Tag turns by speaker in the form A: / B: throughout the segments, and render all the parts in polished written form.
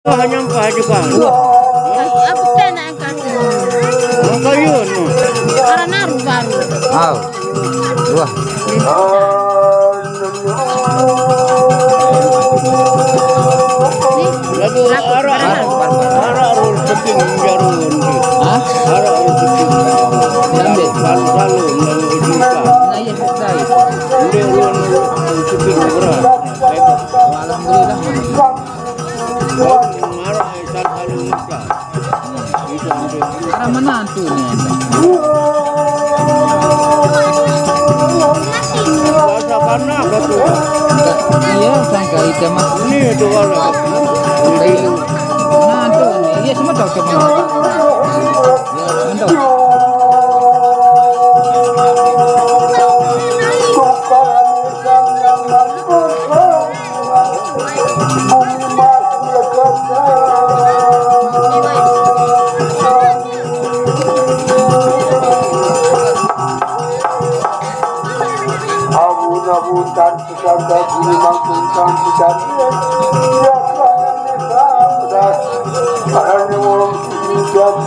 A: Nyampah juga.
B: Apa tena yang kasih?
A: Kayu no.
B: Karena baru.
C: Aw. Wah.
A: Lagu arah rul seting jarun.
C: Hah?
A: Arah rul seting.
C: Ambil.
A: Lalu lalu juga.
C: Nah, iya selesai.
A: Dia rul seting berat.
C: Alhamdulillah.
A: Marah selalu muka.
C: Arah mana tu ni?
A: Bahasa kana betul.
C: Iya, sangka itu mah.
A: Ini itu wala.
C: Nah tu ni, iya semua tahu ke mana. Ya, mantap.
D: Abu-abutan sekanda bumi mangkungkan sekalian ya kangen samdas hanya orang tidak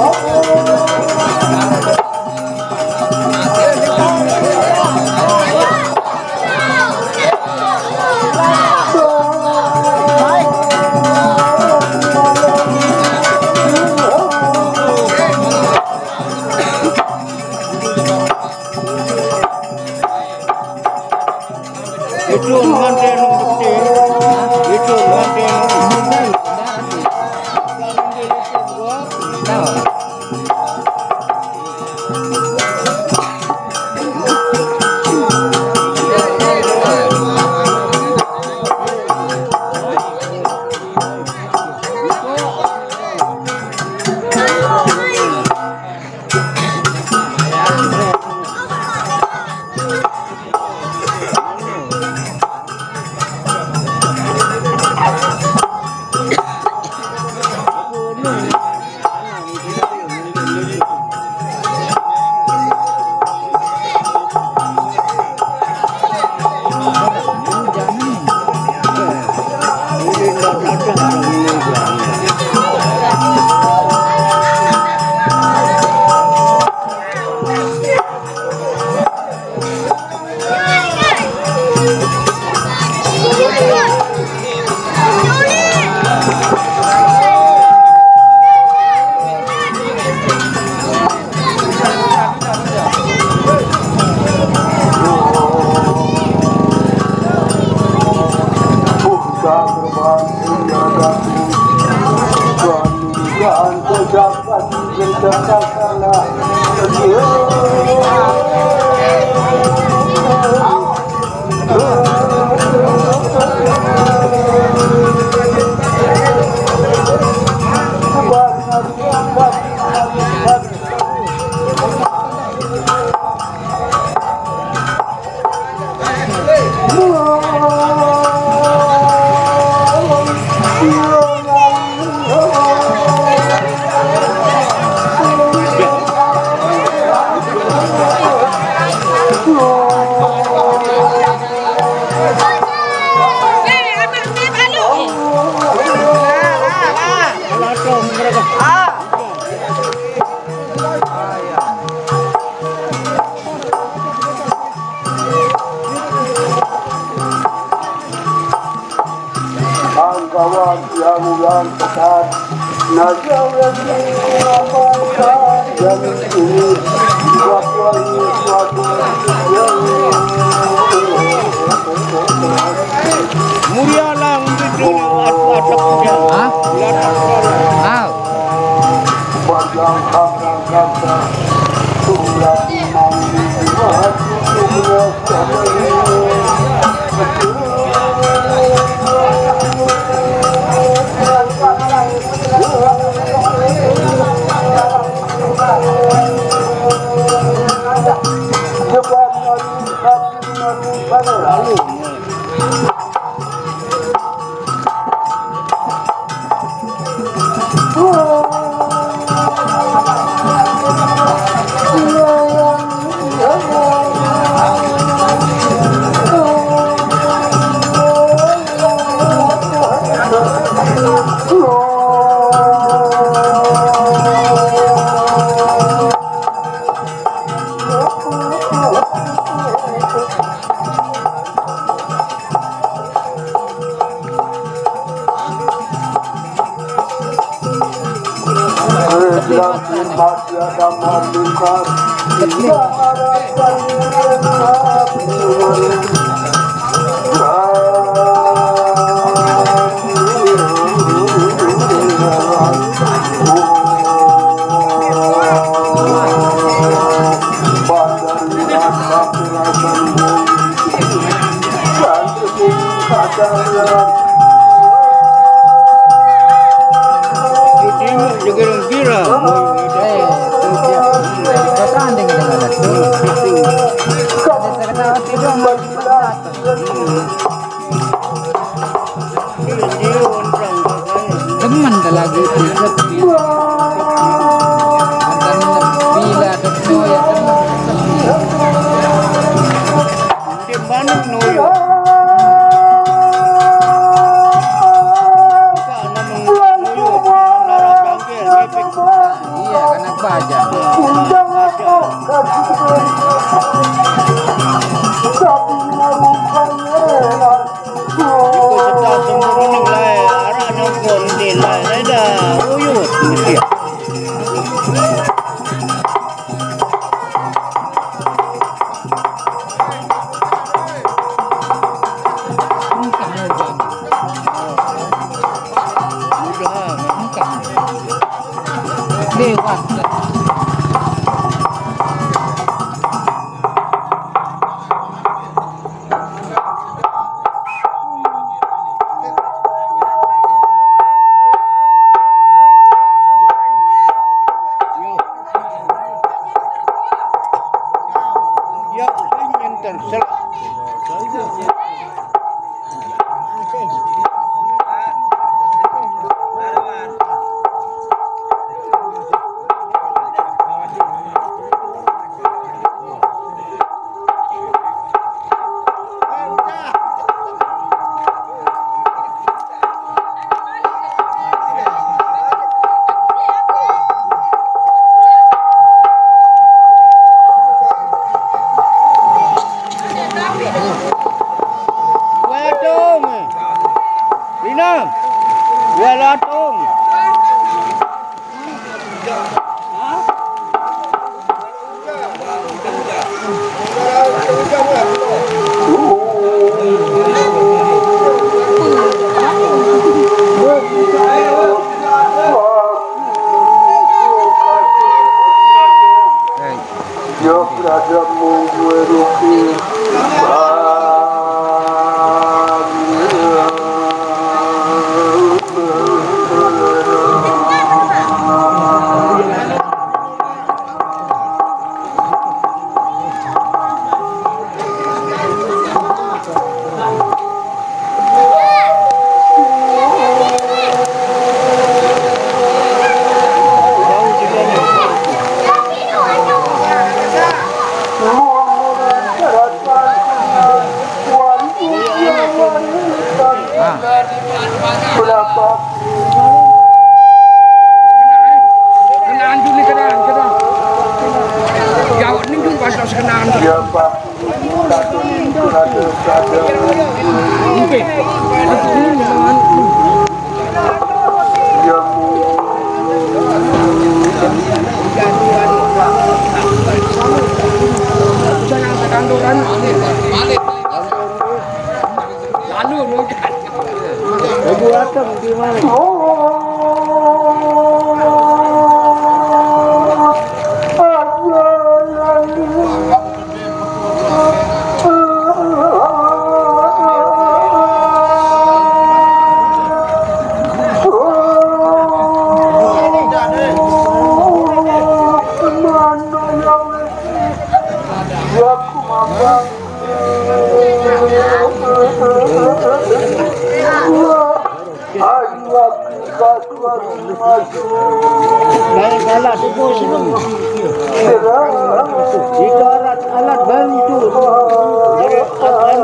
D: Oh
A: Murialang itu atapnya.
C: Teman lagi bila iya anak baja. Lewat
A: Ya, yang terselak. Watung. Rina. Watung.
D: Yo prada mungu eruki
C: Kenaan dulu kenaan. Jawab ni juga pasal kenaan. Jangan sekanduran. Lalu nukan.
A: Ibu Atung di mana? Baik alat itu semua. Jika alat bantu, jadi akan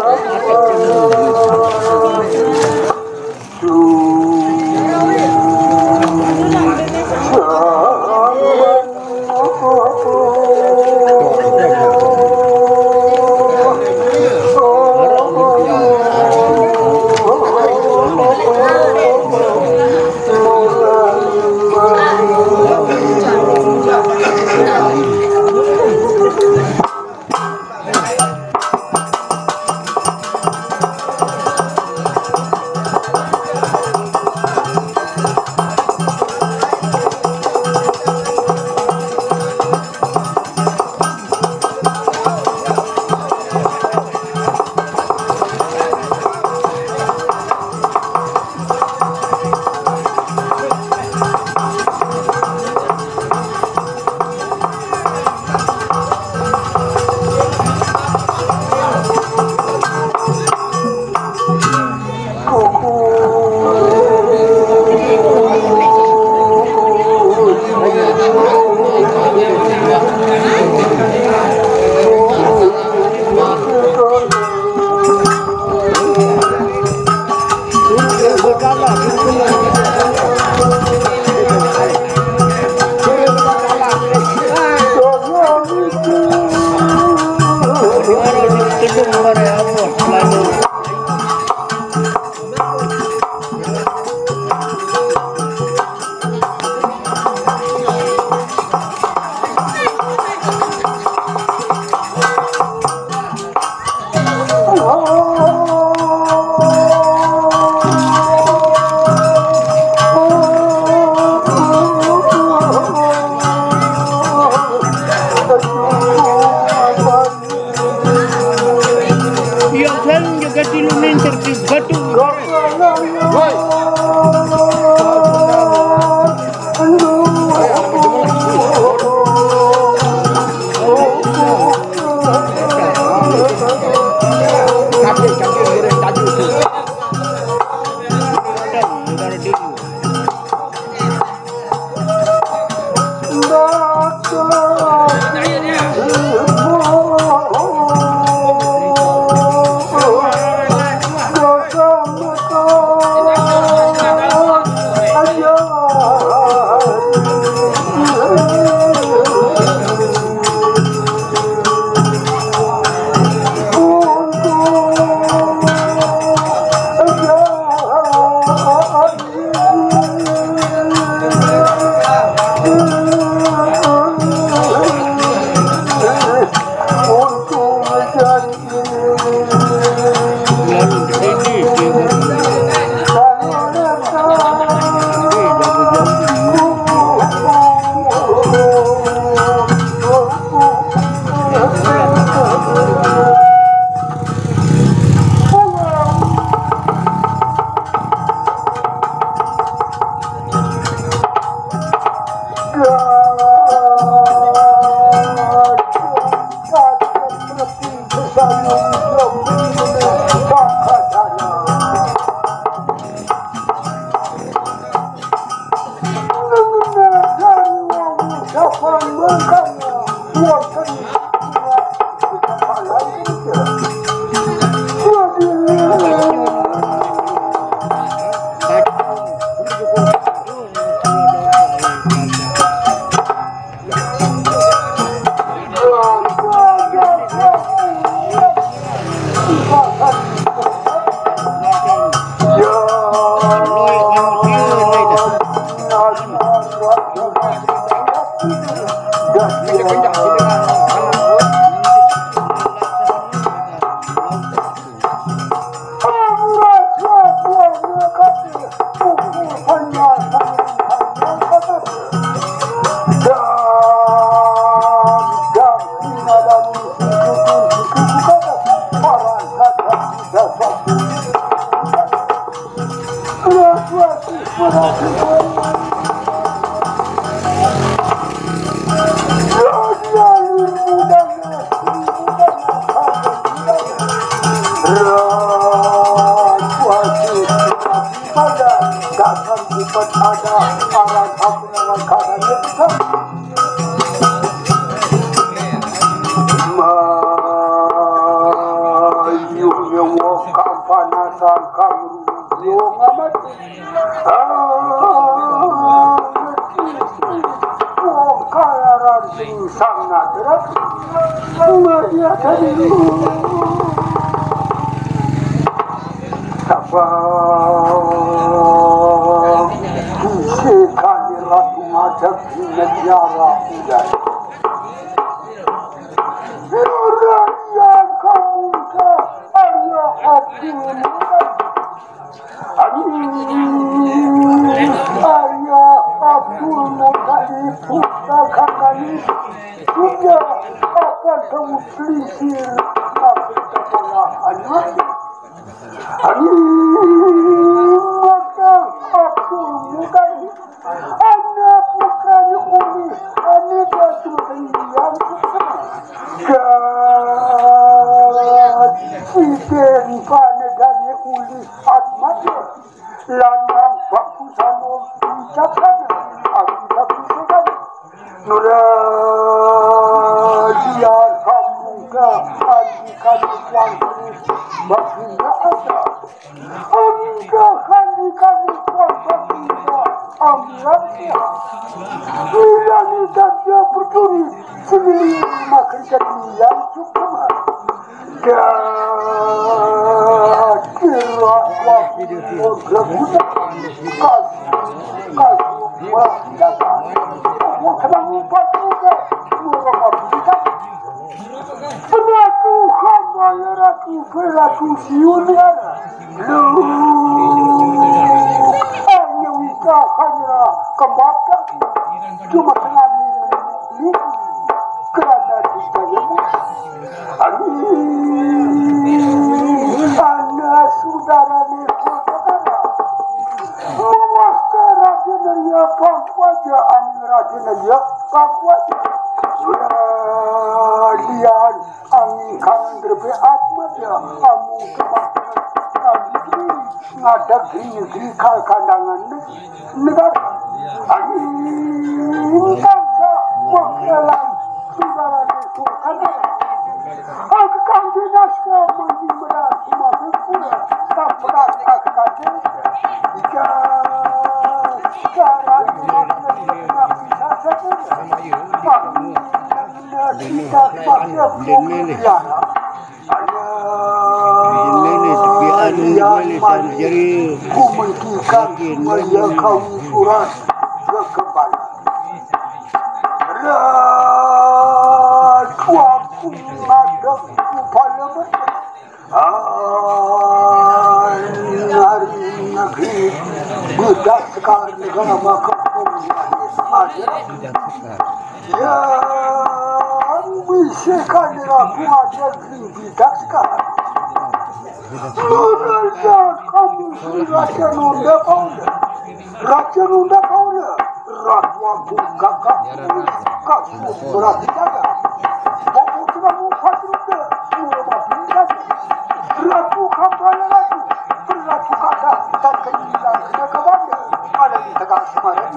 D: Ratu tegang semarang.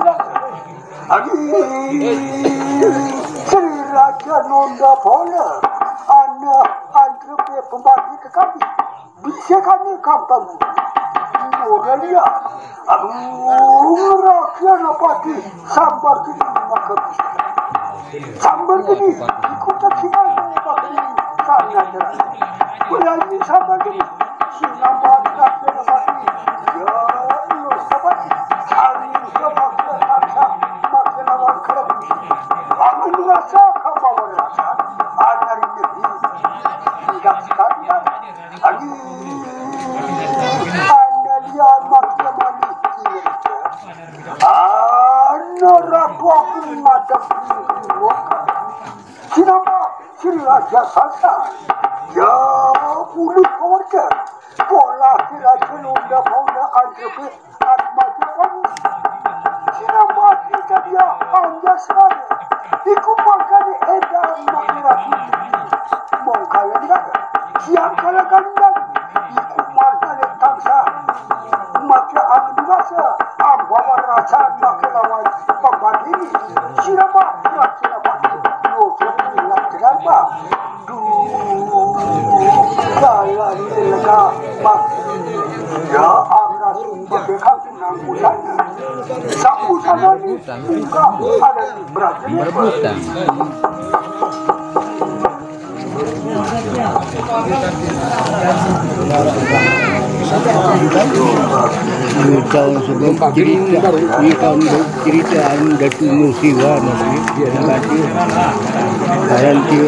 D: Agi Sri Raja Nonda Bola anak antrepe pembagi ke kami. Bisa kami kampung. Modal dia. Aduh, rakyat napati sambar kini maka bisa. Sambar kini ikut tak siapa napati sana jalan. Bulan ini sambar kini sinambat rakyat napati. Ya, iyo sabati. Hari sabati rasa makin awal kerap. Aman rasa kawan rasa. Anak ini tidak sekalian. Lagi. Yang makin manis ratu aku mengadap sinama Sri Raja Salsa ya ulit keluarga pola kira celunda fauna antrepe atmaja kami sinama tidak dia anja serana ikut makanya edan makiratu mongkaya tidak siang kala kalian ikut makanya tangsa maka anu dirasa ambawa rasa maka lawan pembagi ini sinapa yo sebenarnya kenapa saya ini lega mak ya amra pakai kaki nangkutan sambutan ini buka ada berebutan
A: tahun sebelum cerita Datuk Musiwa nanti garanti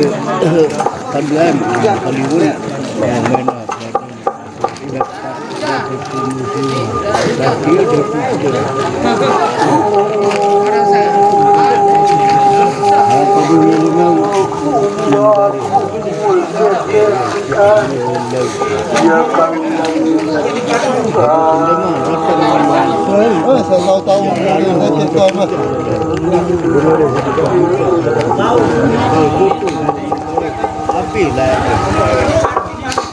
A: kaduan Hollywood yang mana
D: saya tahu
A: tapi lah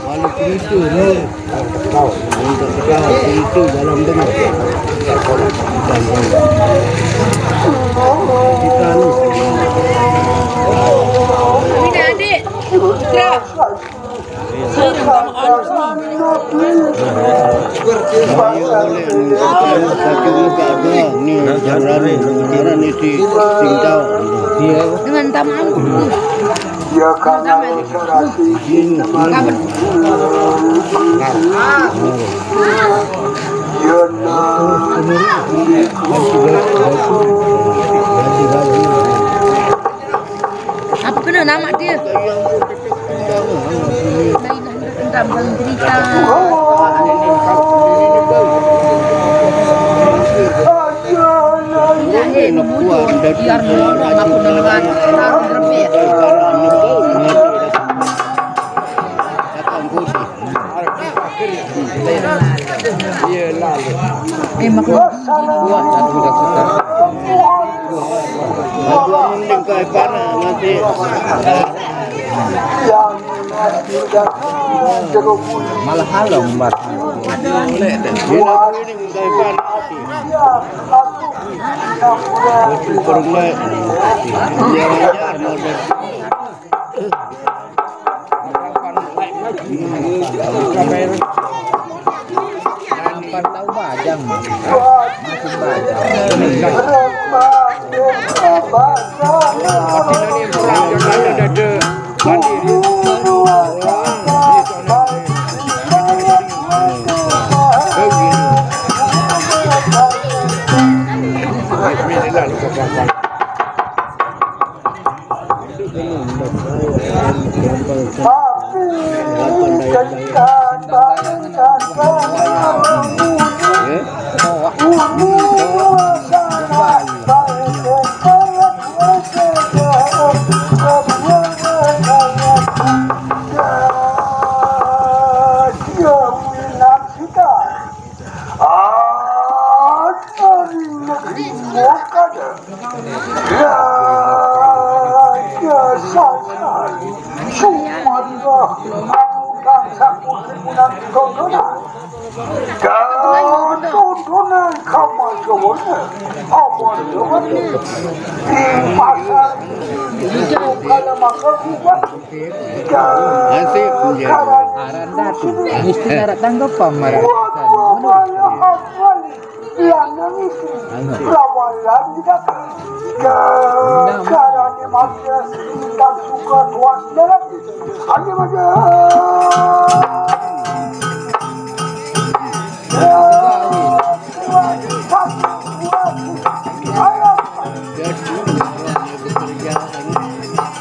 A: walaupun itu untuk sekarang itu dalam dengar kita
B: Ini adik. Gerak. Saya nak dengan taman.
D: Ya karena
B: apa kena nama dia? Tambah cerita. Biar aku dengan taruh berbeda. Makan buat satu dah
A: mending ke Ipana nanti
C: malah halang mat. Tahu bajang masih bajang.
D: bangsa putih-punan tontonan. Dan tontonan kamar jawabnya, awal jawabnya. Di pasar itu kalau makan kuat,
C: Aranda tu. Mesti nak tanggapan marah.
D: yang nangis rawalan tidak karena manusia tak suka tuan dalam hanya macam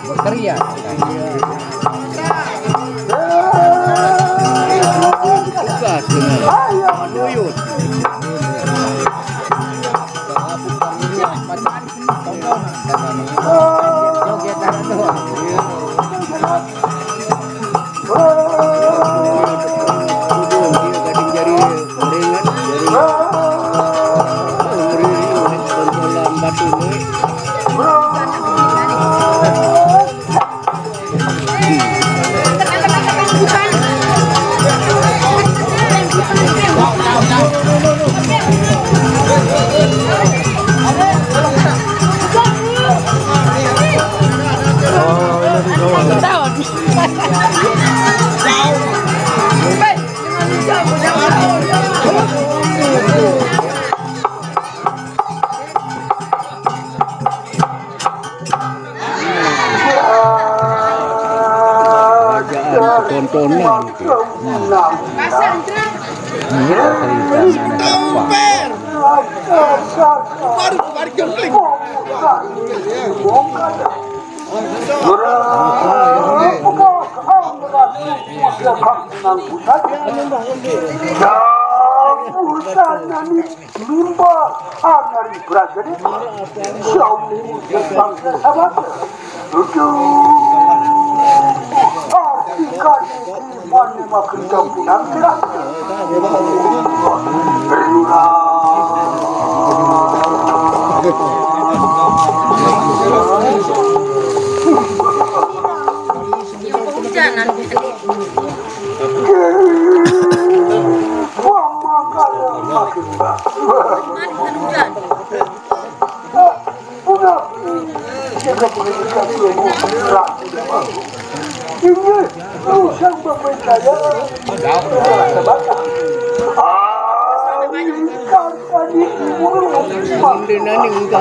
C: Bekerja.
A: tontonan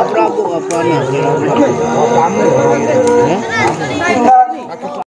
A: Prabu apa